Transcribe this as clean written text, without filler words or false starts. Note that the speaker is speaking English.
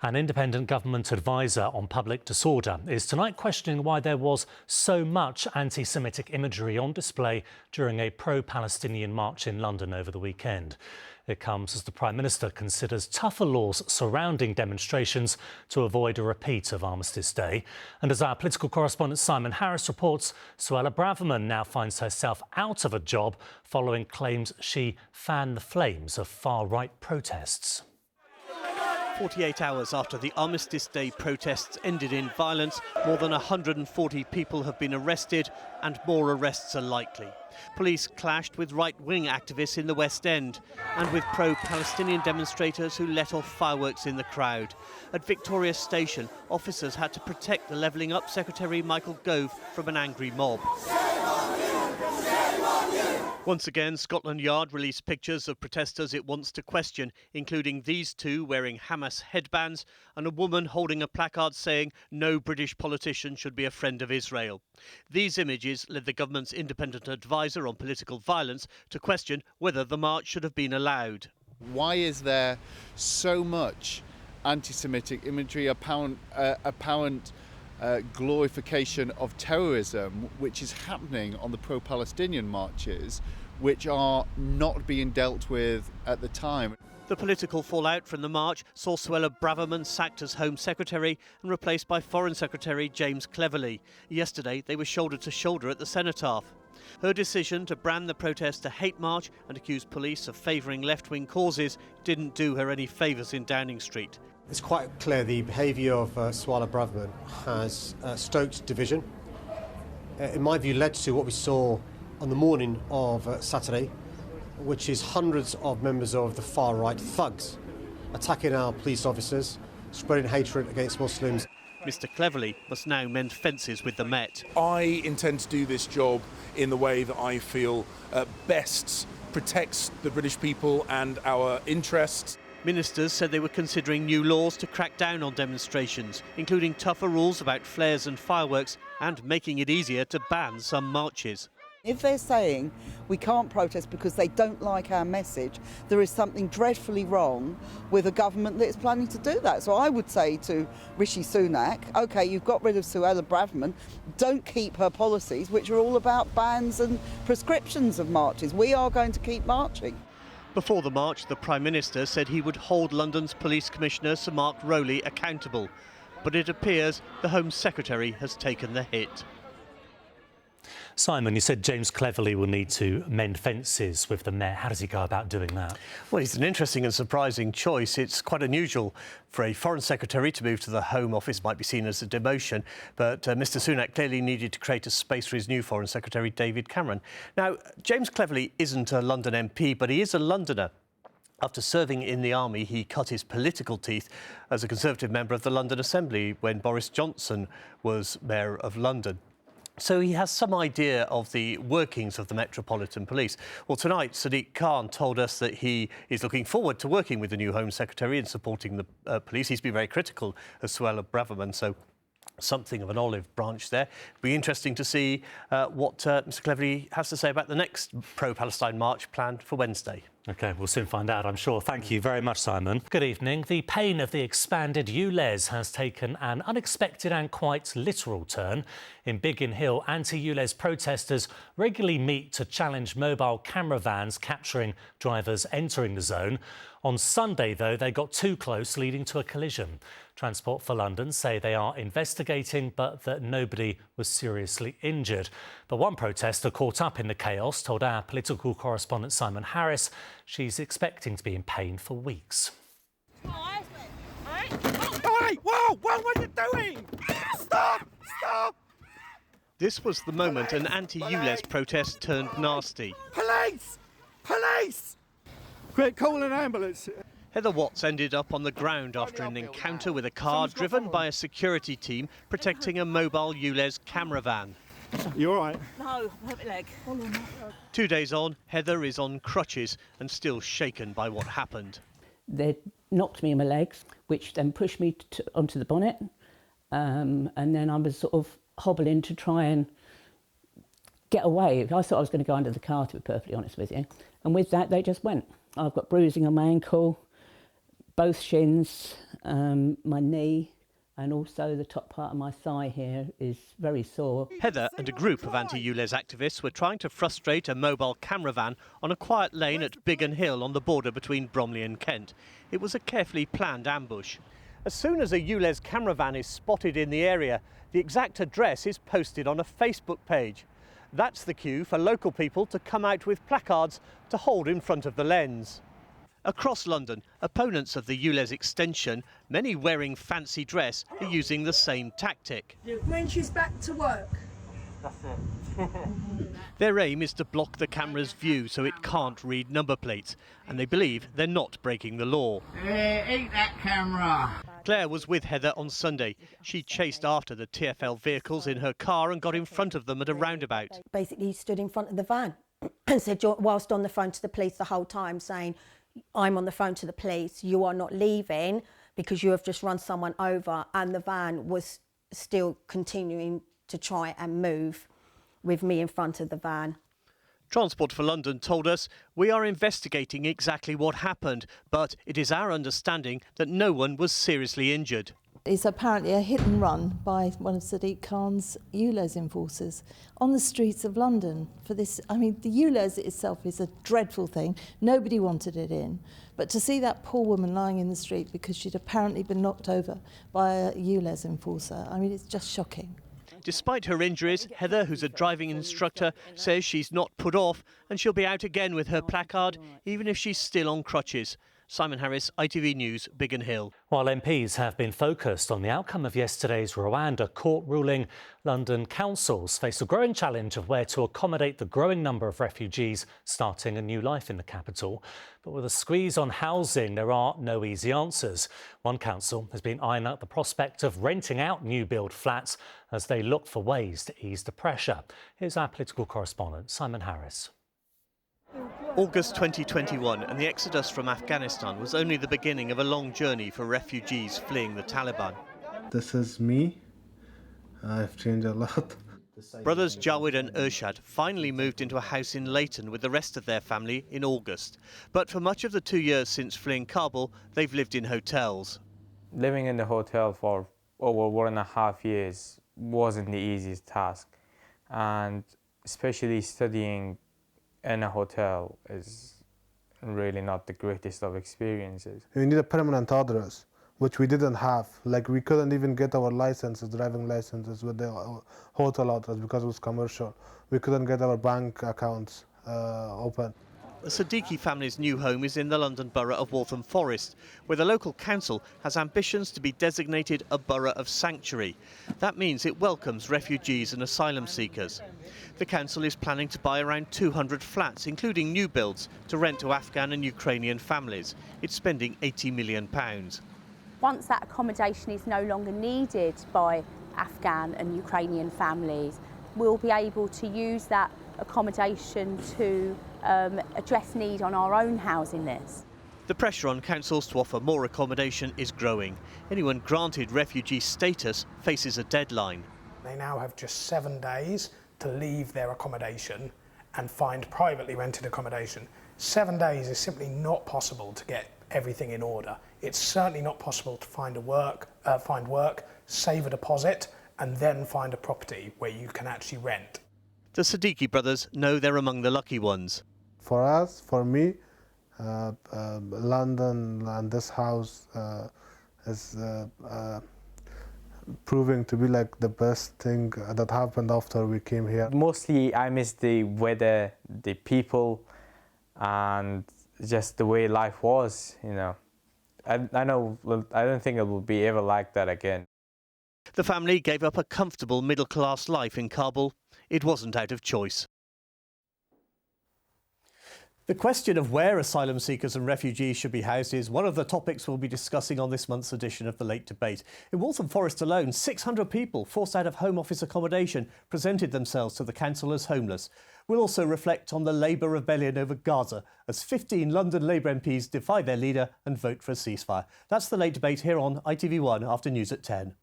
An independent government advisor on public disorder is tonight questioning why there was so much anti-Semitic imagery on display during a pro-Palestinian march in London over the weekend. It comes as the Prime Minister considers tougher laws surrounding demonstrations to avoid a repeat of Armistice Day. And as our political correspondent Simon Harris reports, Suella Braverman now finds herself out of a job following claims she fanned the flames of far-right protests. 48 hours after the Armistice Day protests ended in violence, more than 140 people have been arrested and more arrests are likely. Police clashed with right-wing activists in the West End and with pro-Palestinian demonstrators who let off fireworks in the crowd. At Victoria Station, officers had to protect the Levelling Up Secretary Michael Gove from an angry mob. Once again, Scotland Yard released pictures of protesters it wants to question, including these two wearing Hamas headbands and a woman holding a placard saying no British politician should be a friend of Israel. These images led the government's independent advisor on political violence to question whether the march should have been allowed. Why is there so much anti-Semitic imagery, apparent glorification of terrorism, which is happening on the pro-Palestinian marches, which are not being dealt with at the time? The political fallout from the march saw Suella Braverman sacked as Home Secretary and replaced by Foreign Secretary James Cleverly. Yesterday, they were shoulder to shoulder at the Cenotaph. Her decision to brand the protest a hate march and accuse police of favouring left-wing causes didn't do her any favours in Downing Street. It's quite clear the behaviour of Suella Braverman has stoked division. In my view, led to what we saw on the morning of Saturday, which is hundreds of members of the far-right thugs attacking our police officers, spreading hatred against Muslims. Mr Cleverly must now mend fences with the Met. I intend to do this job in the way that I feel best protects the British people and our interests. Ministers said they were considering new laws to crack down on demonstrations, including tougher rules about flares and fireworks and making it easier to ban some marches. If they're saying we can't protest because they don't like our message, there is something dreadfully wrong with a government that is planning to do that. So I would say to Rishi Sunak, OK, you've got rid of Suella Braverman, don't keep her policies, which are all about bans and prescriptions of marches. We are going to keep marching. Before the march, the Prime Minister said he would hold London's Police Commissioner Sir Mark Rowley accountable. But it appears the Home Secretary has taken the hit. Simon, you said James Cleverly will need to mend fences with the Met. How does he go about doing that? Well, he's an interesting and surprising choice. It's quite unusual for a Foreign Secretary to move to the Home Office. Might be seen as a demotion, but Mr Sunak clearly needed to create a space for his new Foreign Secretary, David Cameron. Now, James Cleverly isn't a London MP, but he is a Londoner. After serving in the army, he cut his political teeth as a Conservative member of the London Assembly when Boris Johnson was Mayor of London. So he has some idea of the workings of the Metropolitan Police. Well, tonight, Sadiq Khan told us that he is looking forward to working with the new Home Secretary and supporting the police. He's been very critical of Suella Braverman, so something of an olive branch there. It'll be interesting to see what Mr Cleverly has to say about the next pro-Palestine march planned for Wednesday. OK, we'll soon find out, I'm sure. Thank you very much, Simon. Good evening. The pain of the expanded ULEZ has taken an unexpected and quite literal turn. In Biggin Hill, anti-ULEZ protesters regularly meet to challenge mobile camera vans capturing drivers entering the zone. On Sunday, though, they got too close, leading to a collision. Transport for London say they are investigating, but that nobody was seriously injured. But one protester caught up in the chaos told our political correspondent Simon Harris she's expecting to be in pain for weeks. Hey, whoa, what are you doing? Stop! This was the moment an anti-ULEZ protest turned nasty. Police! Quick, call an ambulance. Heather Watts ended up on the ground after an encounter with a car driven by a security team protecting a mobile ULEZ camera van. You all right? No, I hurt my leg. 2 days on, Heather is on crutches and still shaken by what happened. They knocked me in my legs, which then pushed me onto the bonnet, and then I was sort of hobbling to try and get away. I thought I was going to go under the car, to be perfectly honest with you. And with that, they just went. I've got bruising on my ankle, both shins, my knee, and also the top part of my thigh here is very sore. Heather and a group of anti-ULEZ activists were trying to frustrate a mobile camera van on a quiet lane at Biggin Hill on the border between Bromley and Kent. It was a carefully planned ambush. As soon as a ULEZ camera van is spotted in the area, the exact address is posted on a Facebook page. That's the cue for local people to come out with placards to hold in front of the lens. Across London, opponents of the ULEZ extension, many wearing fancy dress, are using the same tactic. When she's back to work. That's it. Their aim is to block the camera's view so it can't read number plates, and they believe they're not breaking the law. Eat that camera! Claire was with Heather on Sunday. She chased after the TfL vehicles in her car and got in front of them at a roundabout. Basically stood in front of the van and said, whilst on the phone to the police the whole time, saying, I'm on the phone to the police, you are not leaving because you have just run someone over, and the van was still continuing to try and move with me in front of the van. Transport for London told us, we are investigating exactly what happened, but it is our understanding that no one was seriously injured. It's apparently a hit and run by one of Sadiq Khan's ULEZ enforcers on the streets of London for this. I mean, the ULEZ itself is a dreadful thing. Nobody wanted it in. But to see that poor woman lying in the street because she'd apparently been knocked over by a ULEZ enforcer, I mean, it's just shocking. Despite her injuries, Heather, who's a driving instructor, says she's not put off and she'll be out again with her placard, even if she's still on crutches. Simon Harris, ITV News, Biggin Hill. While MPs have been focused on the outcome of yesterday's Rwanda court ruling, London councils face a growing challenge of where to accommodate the growing number of refugees starting a new life in the capital. But with a squeeze on housing, there are no easy answers. One council has been eyeing up the prospect of renting out new build flats as they look for ways to ease the pressure. Here's our political correspondent, Simon Harris. August 2021, and the exodus from Afghanistan was only the beginning of a long journey for refugees fleeing the Taliban. This is me. I've changed a lot. Brothers Jawed and Urshad finally moved into a house in Leighton with the rest of their family in August. But for much of the 2 years since fleeing Kabul, they've lived in hotels. Living in the hotel for over 1.5 years wasn't the easiest task, and especially studying in a hotel is really not the greatest of experiences. We need a permanent address, which we didn't have. Like, we couldn't even get our licenses, driving licenses with the hotel address because it was commercial. We couldn't get our bank accounts open. The Siddiqui family's new home is in the London borough of Waltham Forest, where the local council has ambitions to be designated a borough of sanctuary. That means it welcomes refugees and asylum seekers. The council is planning to buy around 200 flats, including new builds, to rent to Afghan and Ukrainian families. It's spending £80 million. Once that accommodation is no longer needed by Afghan and Ukrainian families, we'll be able to use that accommodation to address need on our own housing list. The pressure on councils to offer more accommodation is growing. Anyone granted refugee status faces a deadline. They now have just 7 days to leave their accommodation and find privately rented accommodation. 7 days is simply not possible to get everything in order. It's certainly not possible to find work, save a deposit, and then find a property where you can actually rent. The Siddiqui brothers know they're among the lucky ones. For us, for me, London and this house is proving to be like the best thing that happened after we came here. Mostly I miss the weather, the people, and just the way life was, you know. I don't think it will be ever like that again. The family gave up a comfortable middle-class life in Kabul. It wasn't out of choice. The question of where asylum seekers and refugees should be housed is one of the topics we'll be discussing on this month's edition of The Late Debate. In Waltham Forest alone, 600 people forced out of Home Office accommodation presented themselves to the council as homeless. We'll also reflect on the Labour rebellion over Gaza as 15 London Labour MPs defy their leader and vote for a ceasefire. That's The Late Debate here on ITV1 after news at 10.